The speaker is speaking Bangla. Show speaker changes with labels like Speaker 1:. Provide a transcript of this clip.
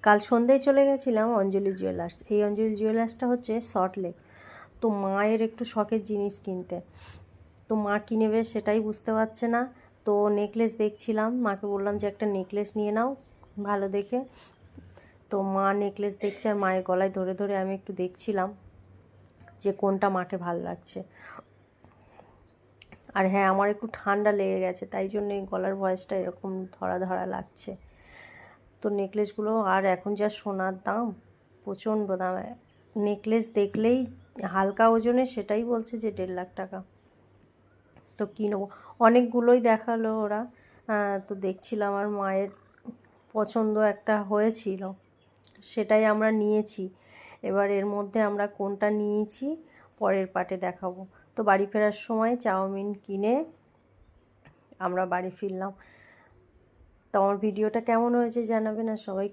Speaker 1: কাল সন্ধ্যায় চলে গেছিলাম অঞ্জলি জুয়েলার্স। এই অঞ্জলি জুয়েলার্সটা হচ্ছে সল্টলেক। তো মায়ের একটু শখের জিনিস কিনতে, তো মা কী নেবে সেটাই বুঝতে পারছে না। তো নেকলেস দেখছিলাম, মাকে বললাম যে একটা নেকলেস নিয়ে নাও ভালো দেখে। তো মা নেকলেস দেখছে আর মায়ের গলায় ধরে ধরে আমি একটু দেখছিলাম যে কোনটা মাকে ভালো লাগছে। আর হ্যাঁ, আমার একটু ঠান্ডা লেগে গেছে, তাই জন্য এই গলার ভয়েসটা এরকম ধরা ধরা লাগছে। তো নেকলেসগুলো, আর এখন যা সোনার দাম, প্রচণ্ড দাম। নেকলেস দেখলেই হালকা ওজনে সেটাই বলছে যে 1.5 লাখ টাকা। তো কী নেবো, অনেকগুলোই দেখালো ওরা। তো দেখছিলাম, আর মায়ের পছন্দ একটা হয়েছিল, সেটাই আমরা নিয়েছি। এবার এর মধ্যে আমরা কোনটা নিয়েছি পরের পার্টে দেখাবো। তো বাড়ি ফেরার সময় চাউমিন কিনে আমরা বাড়ি ফিরলাম। তো আমার ভিডিওটা কেমন হয়েছে জানাবেন, আর সবাই